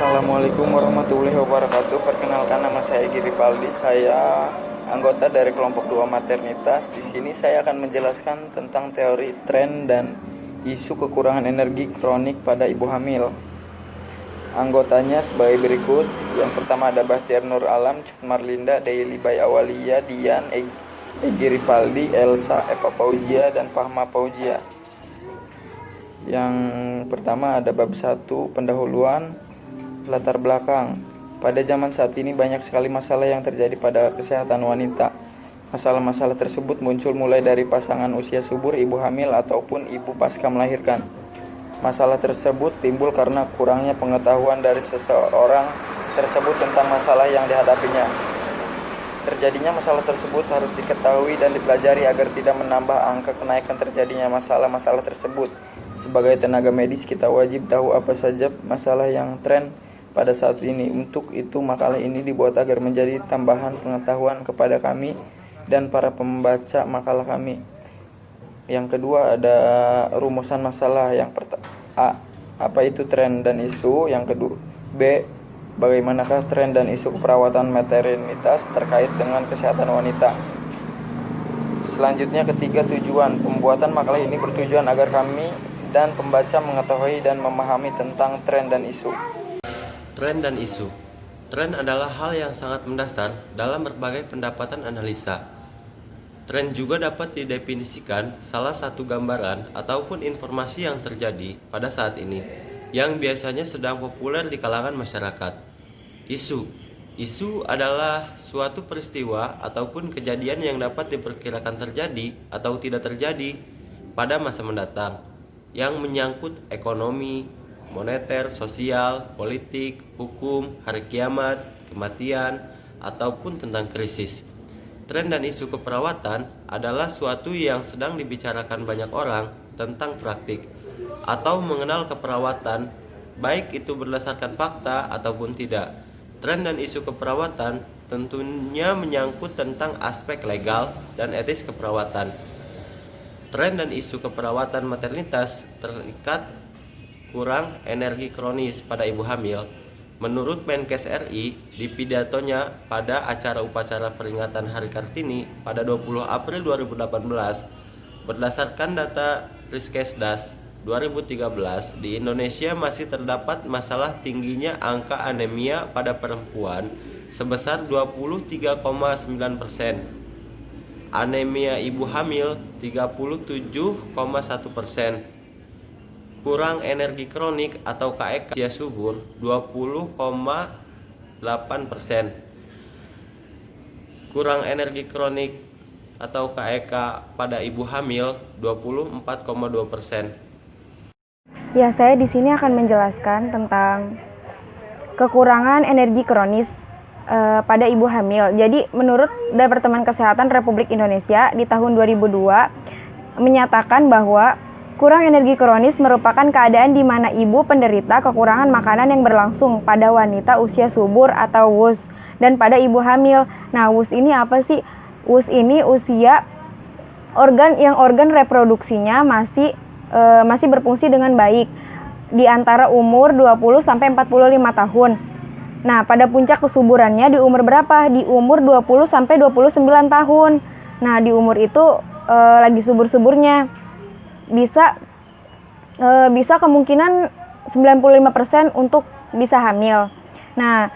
Assalamualaikum warahmatullahi wabarakatuh. Perkenalkan, nama saya Giri Paldi. Saya anggota dari kelompok 2 maternitas. Di sini saya akan menjelaskan tentang teori tren dan isu kekurangan energi kronik pada ibu hamil. Anggotanya sebagai berikut. Yang pertama ada Bahtiar Nur Alam, Cut Marlinda, Daily by Awalia, Dian, Egy Ripaldi, Elsa, Eva Paujia, dan Fahma Paujia. Yang pertama ada bab 1, pendahuluan, latar belakang. Pada zaman saat ini banyak sekali masalah yang terjadi pada kesehatan wanita. Masalah-masalah tersebut muncul mulai dari pasangan usia subur, ibu hamil, ataupun ibu pasca melahirkan. Masalah tersebut timbul karena kurangnya pengetahuan dari seseorang tersebut tentang masalah yang dihadapinya. Terjadinya masalah tersebut harus diketahui dan dipelajari agar tidak menambah angka kenaikan terjadinya masalah-masalah tersebut. Sebagai tenaga medis, kita wajib tahu apa saja masalah yang tren pada saat ini. Untuk itu, makalah ini dibuat agar menjadi tambahan pengetahuan kepada kami dan para pembaca makalah kami. Yang kedua ada rumusan masalah. Yang pertama, A. Apa itu tren dan isu? Yang kedua, B. Bagaimanakah tren dan isu keperawatan maternitas terkait dengan kesehatan wanita? Selanjutnya, ketiga, tujuan. Pembuatan makalah ini bertujuan agar kami dan pembaca mengetahui dan memahami tentang tren dan isu. Tren dan isu. Tren adalah hal yang sangat mendasar dalam berbagai pendapatan analisa. Tren juga dapat didefinisikan salah satu gambaran ataupun informasi yang terjadi pada saat ini, yang biasanya sedang populer di kalangan masyarakat. Isu. Isu adalah suatu peristiwa ataupun kejadian yang dapat diperkirakan terjadi atau tidak terjadi pada masa mendatang, yang menyangkut ekonomi, moneter, sosial, politik, hukum, hari kiamat, kematian, ataupun tentang krisis. Tren dan isu keperawatan adalah suatu yang sedang dibicarakan banyak orang tentang praktik atau mengenal keperawatan, baik itu berdasarkan fakta ataupun tidak. Tren dan isu keperawatan tentunya menyangkut tentang aspek legal dan etis keperawatan. Tren dan isu keperawatan maternitas terikat kurang energi kronis pada ibu hamil. Menurut Menkes RI di pidatonya pada acara upacara peringatan Hari Kartini pada 20 April 2018, berdasarkan data Riskesdas 2013, di Indonesia masih terdapat masalah tingginya angka anemia pada perempuan sebesar 23,9%. Anemia ibu hamil 37,1%. Kurang energi kronik atau KEK usia subur 20,8%. Kurang energi kronik atau KEK pada ibu hamil 24,2%. Ya, saya di sini akan menjelaskan tentang kekurangan energi kronis pada ibu hamil. Jadi, menurut Departemen Kesehatan Republik Indonesia di tahun 2002 menyatakan bahwa kurang energi kronis merupakan keadaan di mana ibu penderita kekurangan makanan yang berlangsung pada wanita usia subur atau WUS dan pada ibu hamil. Nah, WUS ini apa sih? WUS ini usia organ reproduksinya masih berfungsi dengan baik di antara umur 20 sampai 45 tahun. Nah, pada puncak kesuburannya di umur berapa? Di umur 20 sampai 29 tahun. Nah, di umur itu lagi subur-suburnya. Bisa kemungkinan 95% untuk bisa hamil. Nah,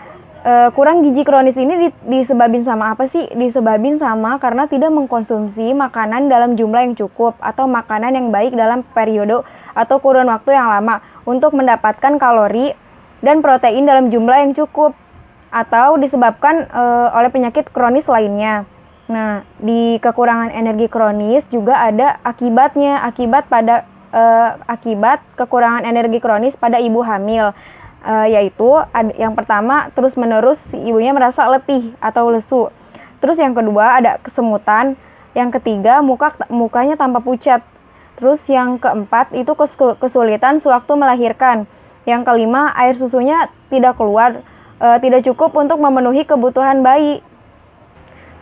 kurang gizi kronis ini disebabin sama apa sih? Disebabin sama karena tidak mengkonsumsi makanan dalam jumlah yang cukup atau makanan yang baik dalam periode atau kurun waktu yang lama untuk mendapatkan kalori dan protein dalam jumlah yang cukup, atau disebabkan oleh penyakit kronis lainnya. Nah, di kekurangan energi kronis juga ada akibatnya, akibat kekurangan energi kronis pada ibu hamil, yaitu yang pertama, terus-menerus si ibunya merasa letih atau lesu. Terus yang kedua ada kesemutan, yang ketiga mukanya tampak pucat. Terus yang keempat itu kesulitan sewaktu melahirkan. Yang kelima, air susunya tidak keluar, tidak cukup untuk memenuhi kebutuhan bayi.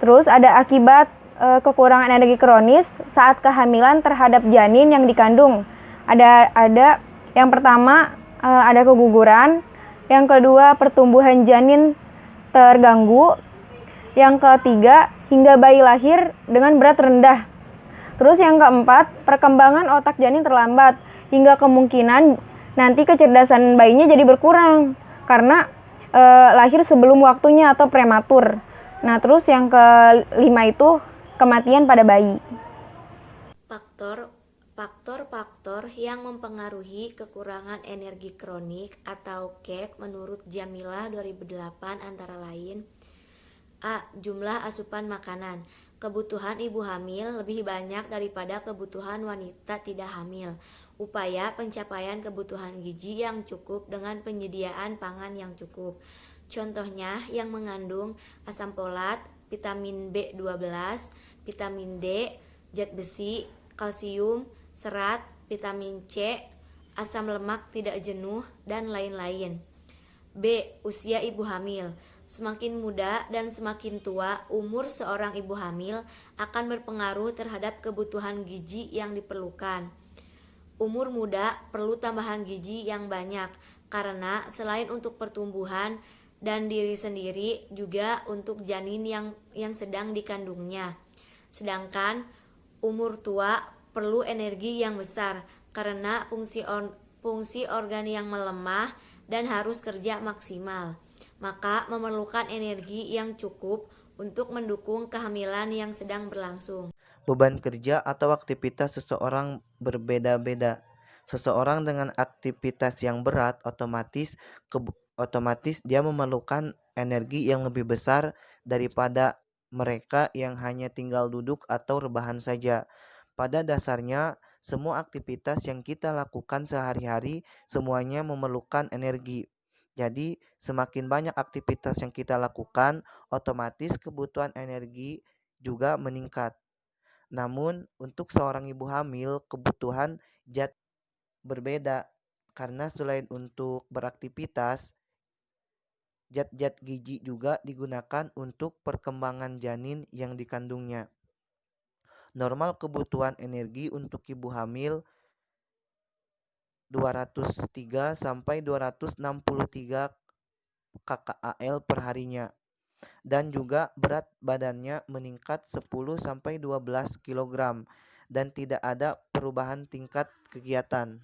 Terus ada akibat kekurangan energi kronis saat kehamilan terhadap janin yang dikandung. Ada yang pertama ada keguguran, Yang kedua, pertumbuhan janin terganggu. Yang ketiga, hingga bayi lahir dengan berat rendah. Terus yang keempat, perkembangan otak janin terlambat, hingga kemungkinan nanti kecerdasan bayinya jadi berkurang karena lahir sebelum waktunya atau prematur. Nah, terus yang kelima itu kematian pada bayi. Faktor-faktor yang mempengaruhi kekurangan energi kronik atau KEK menurut Jamilah 2008 antara lain: A. Jumlah asupan makanan. Kebutuhan ibu hamil lebih banyak daripada kebutuhan wanita tidak hamil. Upaya pencapaian kebutuhan gizi yang cukup dengan penyediaan pangan yang cukup. Contohnya yang mengandung asam folat, vitamin B12, vitamin D, zat besi, kalsium, serat, vitamin C, asam lemak tidak jenuh, dan lain-lain. B. Usia ibu hamil. Semakin muda dan semakin tua umur seorang ibu hamil akan berpengaruh terhadap kebutuhan gizi yang diperlukan. Umur muda perlu tambahan gizi yang banyak karena selain untuk pertumbuhan dan diri sendiri juga untuk janin yang sedang dikandungnya. Sedangkan umur tua perlu energi yang besar karena fungsi organ yang melemah dan harus kerja maksimal. Maka memerlukan energi yang cukup untuk mendukung kehamilan yang sedang berlangsung. Beban kerja atau aktivitas seseorang berbeda-beda. Seseorang dengan aktivitas yang berat otomatis dia memerlukan energi yang lebih besar daripada mereka yang hanya tinggal duduk atau rebahan saja. Pada dasarnya, semua aktivitas yang kita lakukan sehari-hari semuanya memerlukan energi. Jadi, semakin banyak aktivitas yang kita lakukan, otomatis kebutuhan energi juga meningkat. Namun, untuk seorang ibu hamil, kebutuhan zat berbeda karena selain untuk beraktivitas, zat-zat gizi juga digunakan untuk perkembangan janin yang dikandungnya. Normal kebutuhan energi untuk ibu hamil 203 sampai 263 kcal per harinya, dan juga berat badannya meningkat 10 sampai 12 kg dan tidak ada perubahan tingkat kegiatan.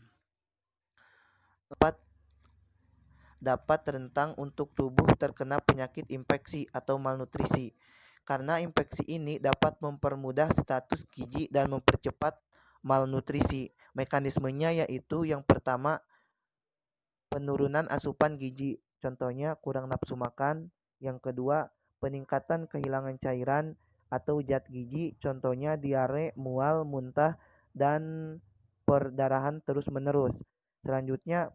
Dapat rentan untuk tubuh terkena penyakit infeksi atau malnutrisi. Karena infeksi ini dapat mempermudah status gizi dan mempercepat malnutrisi. Mekanismenya yaitu yang pertama, penurunan asupan gizi, contohnya kurang nafsu makan. Yang kedua, peningkatan kehilangan cairan atau zat gizi, contohnya diare, mual, muntah, dan perdarahan terus-menerus. Selanjutnya,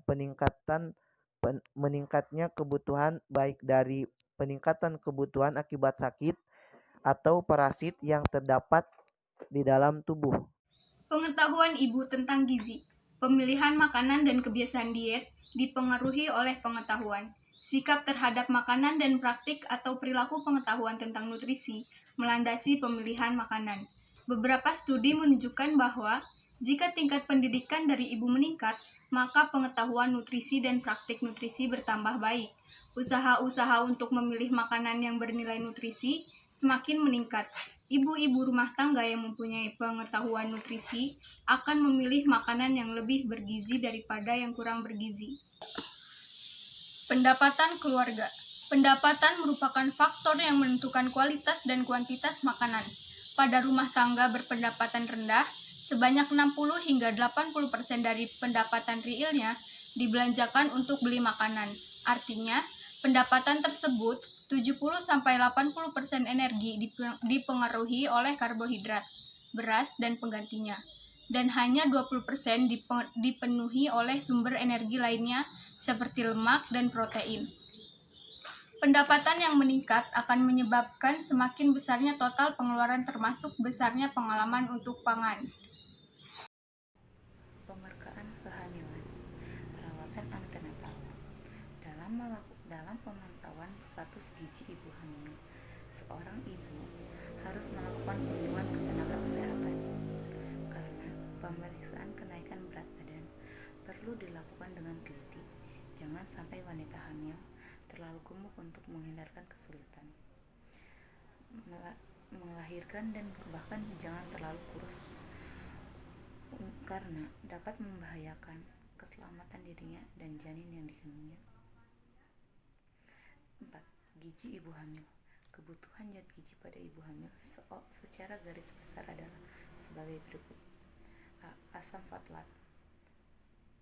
meningkatnya kebutuhan baik dari peningkatan kebutuhan akibat sakit atau parasit yang terdapat di dalam tubuh. Pengetahuan ibu tentang gizi, pemilihan makanan dan kebiasaan diet dipengaruhi oleh pengetahuan. Sikap terhadap makanan dan praktik atau perilaku pengetahuan tentang nutrisi melandasi pemilihan makanan. Beberapa studi menunjukkan bahwa jika tingkat pendidikan dari ibu meningkat, maka pengetahuan nutrisi dan praktik nutrisi bertambah baik. Usaha-usaha untuk memilih makanan yang bernilai nutrisi semakin meningkat. Ibu-ibu rumah tangga yang mempunyai pengetahuan nutrisi akan memilih makanan yang lebih bergizi daripada yang kurang bergizi. Pendapatan keluarga. Pendapatan merupakan faktor yang menentukan kualitas dan kuantitas makanan. Pada rumah tangga berpendapatan rendah, sebanyak 60 hingga 80% dari pendapatan realnya dibelanjakan untuk beli makanan. Artinya, pendapatan tersebut 70-80% energi dipengaruhi oleh karbohidrat, beras, dan penggantinya, dan hanya 20% dipenuhi oleh sumber energi lainnya seperti lemak dan protein. Pendapatan yang meningkat akan menyebabkan semakin besarnya total pengeluaran termasuk besarnya pengalaman untuk pangan. Pemerkaan kehamilan, perawatan antenatal. Dalam pemantauan status gizi ibu hamil, seorang ibu harus melakukan kunjungan ke tenaga kesehatan karena pemeriksaan kenaikan berat badan perlu dilakukan dengan teliti. Jangan sampai wanita hamil terlalu gemuk untuk menghindarkan kesulitan melahirkan, dan bahkan jangan terlalu kurus karena dapat membahayakan keselamatan dirinya dan janin yang dikandungnya. 4. Gizi ibu hamil. Kebutuhan zat gizi pada ibu hamil secara garis besar adalah sebagai berikut. A. Asam folat.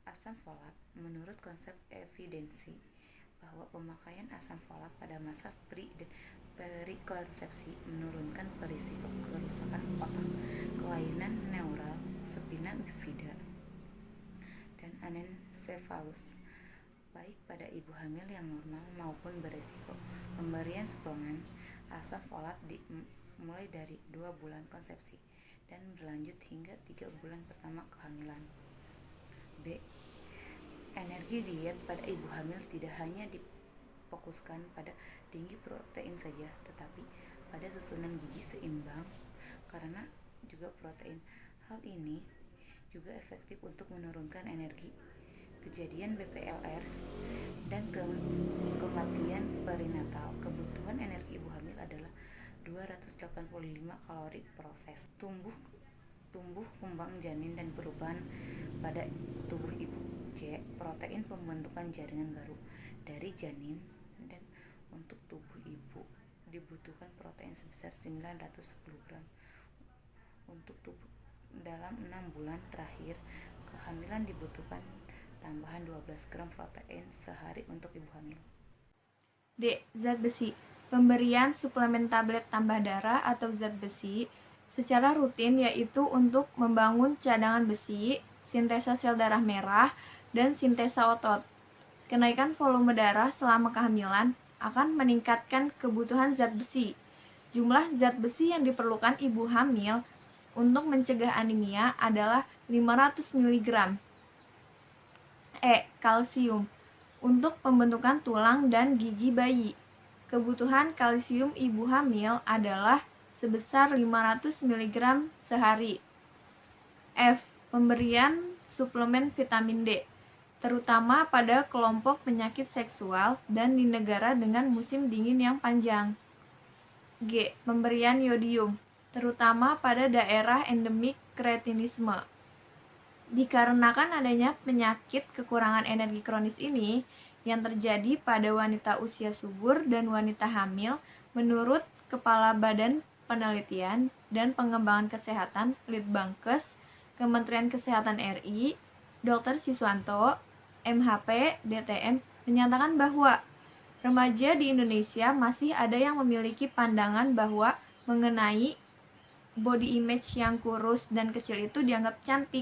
Asam folat menurut konsep evidensi bahwa pemakaian asam folat pada masa perikonsepsi menurunkan berisiko kerusakan otak, kelainan neural, spina bifida, dan anencefalus, baik pada ibu hamil yang normal maupun berisiko. Pemberian suplemen asam folat mulai dari 2 bulan konsepsi dan berlanjut hingga 3 bulan pertama kehamilan. B. Energi diet pada ibu hamil tidak hanya difokuskan pada tinggi protein saja, tetapi pada susunan gizi seimbang karena juga protein. Hal ini juga efektif untuk menurunkan energi, kejadian BPLR, dan kematian perinatal. Kebutuhan energi ibu hamil adalah 285 kalori proses tumbuh kembang janin dan perubahan pada tubuh ibu. C. Protein pembentukan jaringan baru dari janin, dan untuk tubuh ibu dibutuhkan protein sebesar 910 gram untuk tubuh. Dalam 6 bulan terakhir kehamilan dibutuhkan tambahan 12 gram protein sehari untuk ibu hamil. D. Zat besi. Pemberian suplemen tablet tambah darah atau zat besi secara rutin, yaitu untuk membangun cadangan besi, sintesa sel darah merah, dan sintesa otot. Kenaikan volume darah selama kehamilan akan meningkatkan kebutuhan zat besi. Jumlah zat besi yang diperlukan ibu hamil untuk mencegah anemia adalah 500 mg. E. Kalsium. Untuk pembentukan tulang dan gigi bayi, kebutuhan kalsium ibu hamil adalah sebesar 500 mg sehari. F. Pemberian suplemen vitamin D, terutama pada kelompok penyakit seksual dan di negara dengan musim dingin yang panjang. G. Pemberian yodium, terutama pada daerah endemik kretinisme. Dikarenakan adanya penyakit kekurangan energi kronis ini yang terjadi pada wanita usia subur dan wanita hamil, menurut Kepala Badan Penelitian dan Pengembangan Kesehatan Litbangkes Kementerian Kesehatan RI, Dr. Siswanto, MHP, DTM, menyatakan bahwa remaja di Indonesia masih ada yang memiliki pandangan bahwa mengenai body image yang kurus dan kecil itu dianggap cantik.